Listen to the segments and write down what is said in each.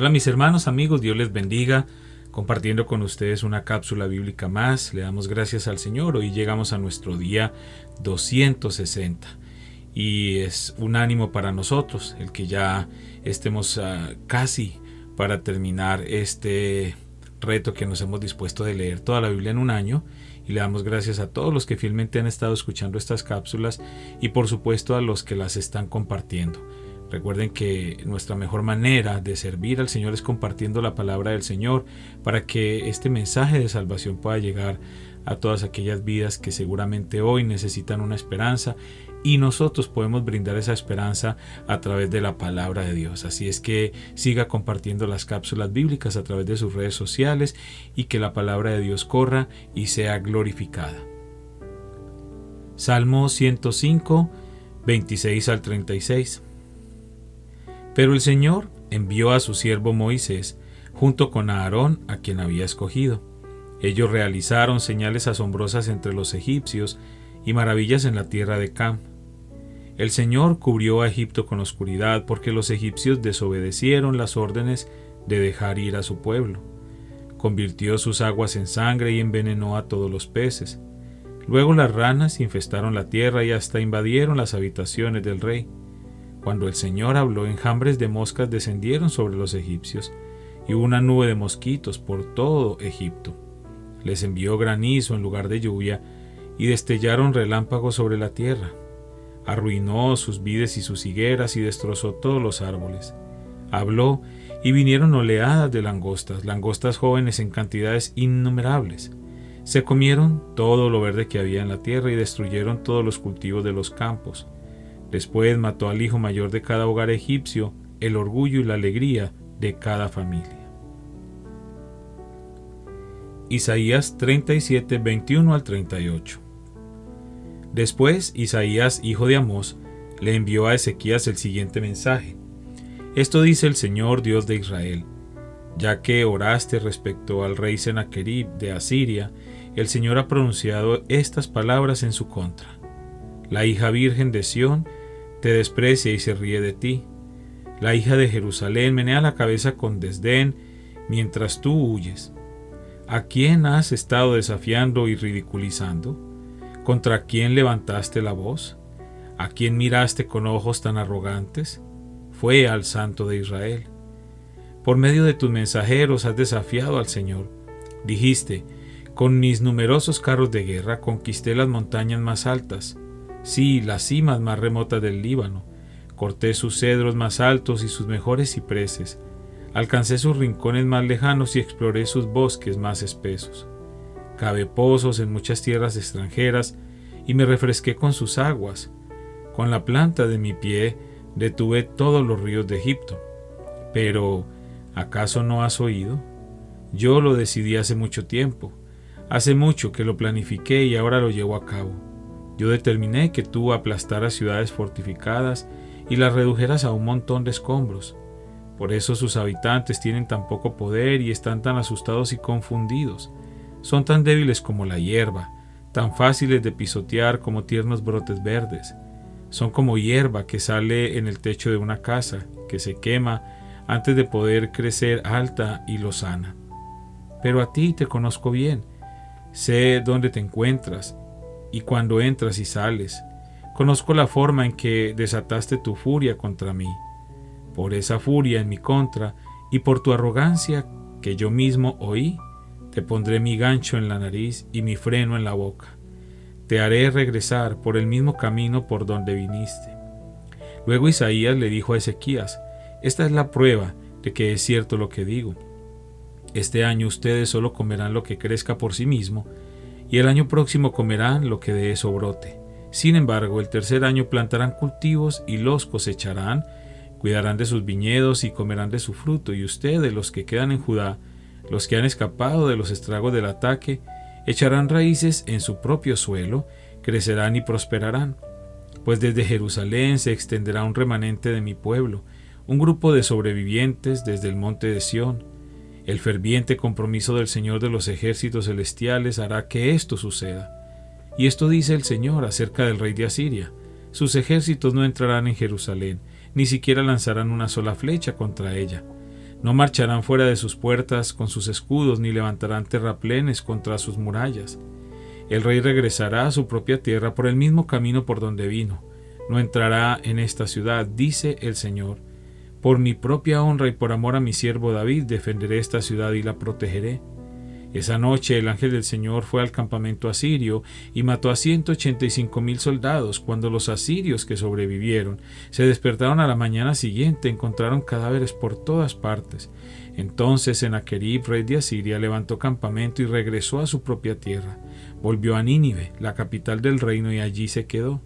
Hola mis hermanos, amigos, Dios les bendiga, compartiendo con ustedes una cápsula bíblica más. Le damos gracias al Señor. Hoy llegamos a nuestro día 260 y es un ánimo para nosotros el que ya estemos casi para terminar este reto que nos hemos dispuesto de leer toda la Biblia en un año. Y le damos gracias a todos los que fielmente han estado escuchando estas cápsulas y por supuesto a los que las están compartiendo. Recuerden que nuestra mejor manera de servir al Señor es compartiendo la palabra del Señor para que este mensaje de salvación pueda llegar a todas aquellas vidas que seguramente hoy necesitan una esperanza y nosotros podemos brindar esa esperanza a través de la palabra de Dios. Así es que siga compartiendo las cápsulas bíblicas a través de sus redes sociales y que la palabra de Dios corra y sea glorificada. Salmo 105, 26 al 36. Pero el Señor envió a su siervo Moisés junto con Aarón, a quien había escogido. Ellos realizaron señales asombrosas entre los egipcios y maravillas en la tierra de Cam. El Señor cubrió a Egipto con oscuridad porque los egipcios desobedecieron las órdenes de dejar ir a su pueblo. Convirtió sus aguas en sangre y envenenó a todos los peces. Luego las ranas infestaron la tierra y hasta invadieron las habitaciones del rey. Cuando el Señor habló, enjambres de moscas descendieron sobre los egipcios, y hubo una nube de mosquitos por todo Egipto. Les envió granizo en lugar de lluvia, y destellaron relámpagos sobre la tierra. Arruinó sus vides y sus higueras, y destrozó todos los árboles. Habló, y vinieron oleadas de langostas jóvenes en cantidades innumerables. Se comieron todo lo verde que había en la tierra, y destruyeron todos los cultivos de los campos. Después mató al hijo mayor de cada hogar egipcio, el orgullo y la alegría de cada familia. Isaías 37, 21 al 38. Después Isaías, hijo de Amós, le envió a Ezequías el siguiente mensaje. Esto dice el Señor Dios de Israel: ya que oraste respecto al rey Sennacherib de Asiria, el Señor ha pronunciado estas palabras en su contra. La hija virgen de Sión te desprecia y se ríe de ti. La hija de Jerusalén menea la cabeza con desdén mientras tú huyes. ¿A quién has estado desafiando y ridiculizando? ¿Contra quién levantaste la voz? ¿A quién miraste con ojos tan arrogantes? Fue al Santo de Israel. Por medio de tus mensajeros has desafiado al Señor. Dijiste: con mis numerosos carros de guerra conquisté las montañas más altas. Sí, las cimas más remotas del Líbano. Corté sus cedros más altos y sus mejores cipreses. Alcancé sus rincones más lejanos y exploré sus bosques más espesos. Cavé pozos en muchas tierras extranjeras y me refresqué con sus aguas. Con la planta de mi pie detuve todos los ríos de Egipto. Pero, ¿acaso no has oído? Yo lo decidí hace mucho tiempo. Hace mucho que lo planifiqué y ahora lo llevo a cabo. Yo determiné que tú aplastaras ciudades fortificadas y las redujeras a un montón de escombros. Por eso sus habitantes tienen tan poco poder y están tan asustados y confundidos. Son tan débiles como la hierba, tan fáciles de pisotear como tiernos brotes verdes. Son como hierba que sale en el techo de una casa, que se quema antes de poder crecer alta y lozana. Pero a ti te conozco bien. Sé dónde te encuentras y cuando entras y sales. Conozco la forma en que desataste tu furia contra mí. Por esa furia en mi contra y por tu arrogancia que yo mismo oí, te pondré mi gancho en la nariz y mi freno en la boca. Te haré regresar por el mismo camino por donde viniste. Luego Isaías le dijo a Ezequías: esta es la prueba de que es cierto lo que digo. Este año ustedes solo comerán lo que crezca por sí mismo, y el año próximo comerán lo que de eso brote. Sin embargo, el tercer año plantarán cultivos y los cosecharán, cuidarán de sus viñedos y comerán de su fruto, y ustedes, los que quedan en Judá, los que han escapado de los estragos del ataque, echarán raíces en su propio suelo, crecerán y prosperarán. Pues desde Jerusalén se extenderá un remanente de mi pueblo, un grupo de sobrevivientes desde el monte de Sión. El ferviente compromiso del Señor de los ejércitos celestiales hará que esto suceda. Y esto dice el Señor acerca del rey de Asiria: sus ejércitos no entrarán en Jerusalén, ni siquiera lanzarán una sola flecha contra ella. No marcharán fuera de sus puertas con sus escudos, ni levantarán terraplenes contra sus murallas. El rey regresará a su propia tierra por el mismo camino por donde vino. No entrará en esta ciudad, dice el Señor. Por mi propia honra y por amor a mi siervo David, defenderé esta ciudad y la protegeré. Esa noche el ángel del Señor fue al campamento asirio y mató a 185,000 soldados. Cuando los asirios que sobrevivieron se despertaron a la mañana siguiente, encontraron cadáveres por todas partes. Entonces Sennacherib, rey de Asiria, levantó campamento y regresó a su propia tierra. Volvió a Nínive, la capital del reino, y allí se quedó.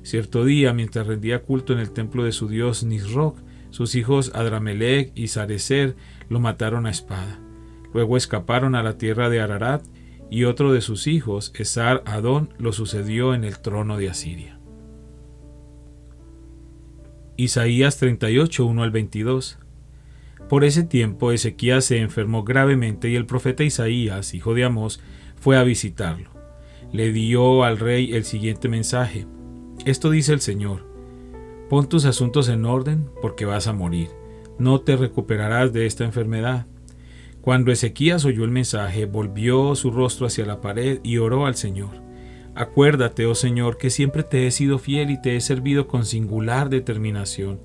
Cierto día, mientras rendía culto en el templo de su dios Nisroch, sus hijos Adramelech y Sarecer lo mataron a espada. Luego escaparon a la tierra de Ararat, y otro de sus hijos, Esar-Adón, lo sucedió en el trono de Asiria. Isaías 38, 1 al 22. Por ese tiempo Ezequías se enfermó gravemente y el profeta Isaías, hijo de Amós, fue a visitarlo. Le dio al rey el siguiente mensaje. Esto dice el Señor: pon tus asuntos en orden, porque vas a morir. No te recuperarás de esta enfermedad. Cuando Ezequías oyó el mensaje, volvió su rostro hacia la pared y oró al Señor. Acuérdate, oh Señor, que siempre te he sido fiel y te he servido con singular determinación,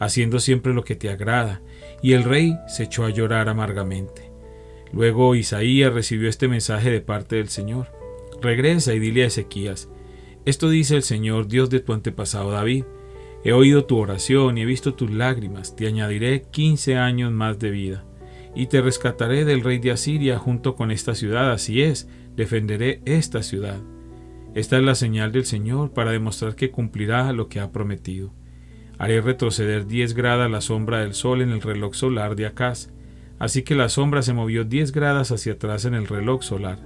haciendo siempre lo que te agrada. Y el rey se echó a llorar amargamente. Luego Isaías recibió este mensaje de parte del Señor. Regresa y dile a Ezequías: esto dice el Señor, Dios de tu antepasado David. He oído tu oración y he visto tus lágrimas. Te añadiré 15 años más de vida. Y te rescataré del rey de Asiria junto con esta ciudad. Así es, defenderé esta ciudad. Esta es la señal del Señor para demostrar que cumplirá lo que ha prometido. Haré retroceder 10 gradas la sombra del sol en el reloj solar de Acaz. Así que la sombra se movió 10 gradas hacia atrás en el reloj solar.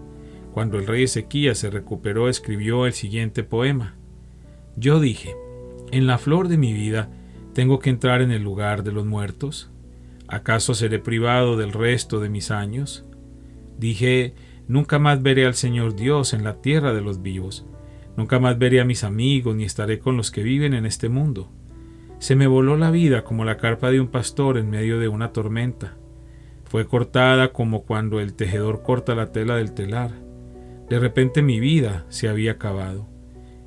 Cuando el rey Ezequías se recuperó, escribió el siguiente poema. Yo dije: en la flor de mi vida, ¿tengo que entrar en el lugar de los muertos? ¿Acaso seré privado del resto de mis años? Dije: nunca más veré al Señor Dios en la tierra de los vivos. Nunca más veré a mis amigos ni estaré con los que viven en este mundo. Se me voló la vida como la carpa de un pastor en medio de una tormenta. Fue cortada como cuando el tejedor corta la tela del telar. De repente mi vida se había acabado.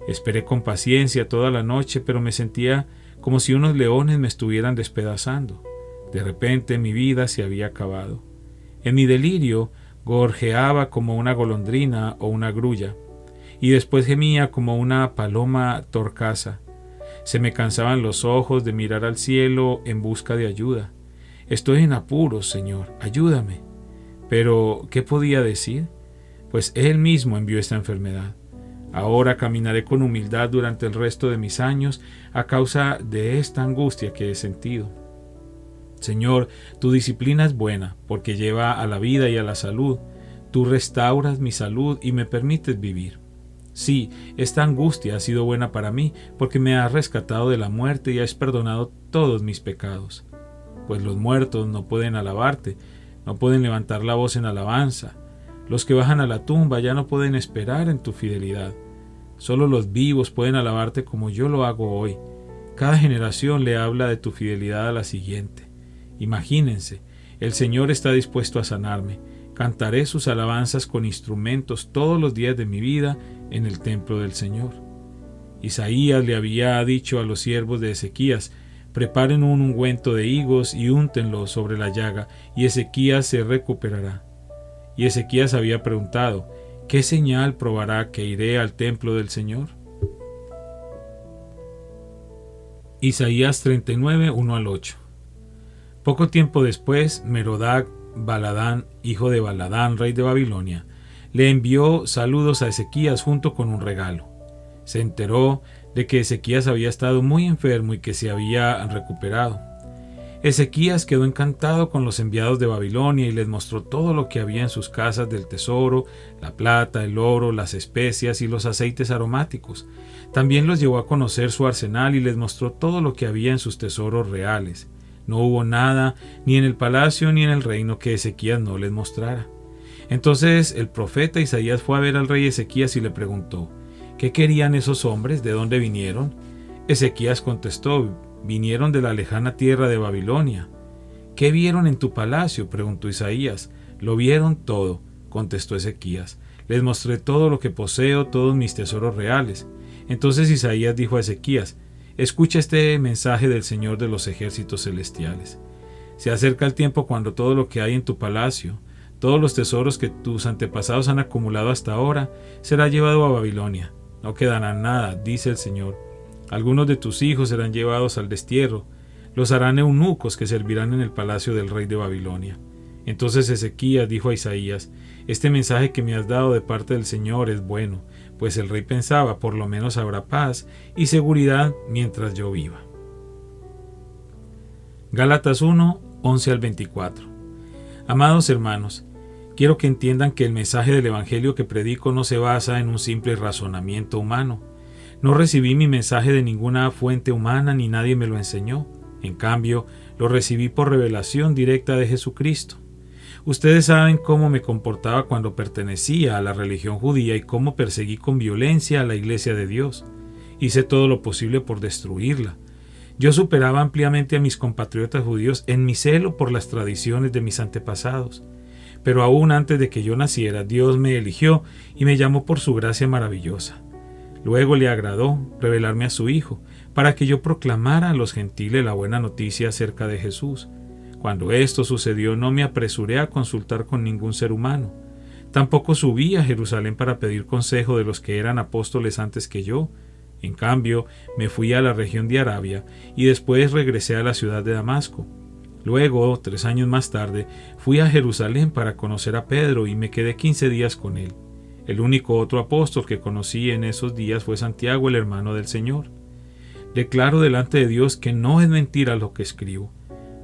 Esperé con paciencia toda la noche, pero me sentía como si unos leones me estuvieran despedazando. De repente mi vida se había acabado. En mi delirio gorjeaba como una golondrina o una grulla, y después gemía como una paloma torcaza. Se me cansaban los ojos de mirar al cielo en busca de ayuda. Estoy en apuros, Señor, ayúdame. Pero, ¿qué podía decir? Pues Él mismo envió esta enfermedad. Ahora caminaré con humildad durante el resto de mis años a causa de esta angustia que he sentido. Señor, tu disciplina es buena, porque lleva a la vida y a la salud. Tú restauras mi salud y me permites vivir. Sí, esta angustia ha sido buena para mí, porque me has rescatado de la muerte y has perdonado todos mis pecados. Pues los muertos no pueden alabarte, no pueden levantar la voz en alabanza. Los que bajan a la tumba ya no pueden esperar en tu fidelidad. Solo los vivos pueden alabarte como yo lo hago hoy. Cada generación le habla de tu fidelidad a la siguiente. Imagínense, el Señor está dispuesto a sanarme. Cantaré sus alabanzas con instrumentos todos los días de mi vida en el templo del Señor. Isaías le había dicho a los siervos de Ezequías: preparen un ungüento de higos y úntenlo sobre la llaga, y Ezequías se recuperará. Y Ezequías había preguntado: ¿qué señal probará que iré al templo del Señor? Isaías 39, 1 al 8. Poco tiempo después, Merodach Baladán, hijo de Baladán, rey de Babilonia, le envió saludos a Ezequías junto con un regalo. Se enteró de que Ezequías había estado muy enfermo y que se había recuperado. Ezequías quedó encantado con los enviados de Babilonia y les mostró todo lo que había en sus casas del tesoro, la plata, el oro, las especias y los aceites aromáticos. También los llevó a conocer su arsenal y les mostró todo lo que había en sus tesoros reales. No hubo nada, ni en el palacio ni en el reino, que Ezequías no les mostrara. Entonces el profeta Isaías fue a ver al rey Ezequías y le preguntó: ¿qué querían esos hombres? ¿De dónde vinieron? Ezequías contestó: vinieron de la lejana tierra de Babilonia. ¿Qué vieron en tu palacio?, preguntó Isaías. Lo vieron todo, contestó Ezequías. Les mostré todo lo que poseo, todos mis tesoros reales. Entonces Isaías dijo a Ezequías: escucha este mensaje del Señor de los ejércitos celestiales. Se acerca el tiempo cuando todo lo que hay en tu palacio, todos los tesoros que tus antepasados han acumulado hasta ahora, será llevado a Babilonia. No quedará nada, dice el Señor. Algunos de tus hijos serán llevados al destierro. Los harán eunucos que servirán en el palacio del rey de Babilonia. Entonces Ezequías dijo a Isaías: este mensaje que me has dado de parte del Señor es bueno, pues el rey pensaba: por lo menos habrá paz y seguridad mientras yo viva. Gálatas 1, 11 al 24. Amados hermanos, quiero que entiendan que el mensaje del Evangelio que predico no se basa en un simple razonamiento humano. No recibí mi mensaje de ninguna fuente humana ni nadie me lo enseñó. En cambio, lo recibí por revelación directa de Jesucristo. Ustedes saben cómo me comportaba cuando pertenecía a la religión judía y cómo perseguí con violencia a la Iglesia de Dios. Hice todo lo posible por destruirla. Yo superaba ampliamente a mis compatriotas judíos en mi celo por las tradiciones de mis antepasados. Pero aún antes de que yo naciera, Dios me eligió y me llamó por su gracia maravillosa. Luego le agradó revelarme a su Hijo, para que yo proclamara a los gentiles la buena noticia acerca de Jesús. Cuando esto sucedió, no me apresuré a consultar con ningún ser humano. Tampoco subí a Jerusalén para pedir consejo de los que eran apóstoles antes que yo. En cambio, me fui a la región de Arabia y después regresé a la ciudad de Damasco. Luego, 3 años más tarde, fui a Jerusalén para conocer a Pedro y me quedé 15 días con él. El único otro apóstol que conocí en esos días fue Santiago, el hermano del Señor. Declaro delante de Dios que no es mentira lo que escribo.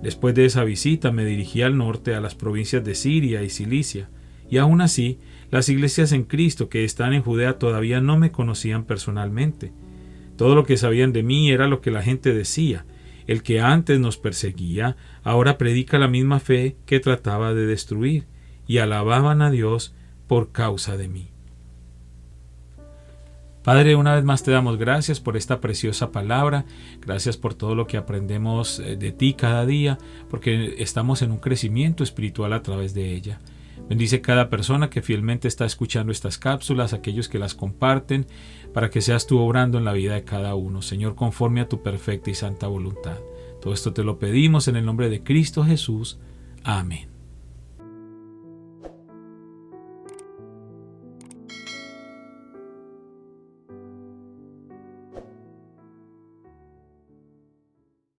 Después de esa visita me dirigí al norte, a las provincias de Siria y Cilicia, y aún así, las iglesias en Cristo que están en Judea todavía no me conocían personalmente. Todo lo que sabían de mí era lo que la gente decía: el que antes nos perseguía, ahora predica la misma fe que trataba de destruir, y alababan a Dios por causa de mí. Padre, una vez más te damos gracias por esta preciosa palabra, gracias por todo lo que aprendemos de ti cada día, porque estamos en un crecimiento espiritual a través de ella. Bendice cada persona que fielmente está escuchando estas cápsulas, aquellos que las comparten, para que seas tú obrando en la vida de cada uno, Señor, conforme a tu perfecta y santa voluntad. Todo esto te lo pedimos en el nombre de Cristo Jesús. Amén.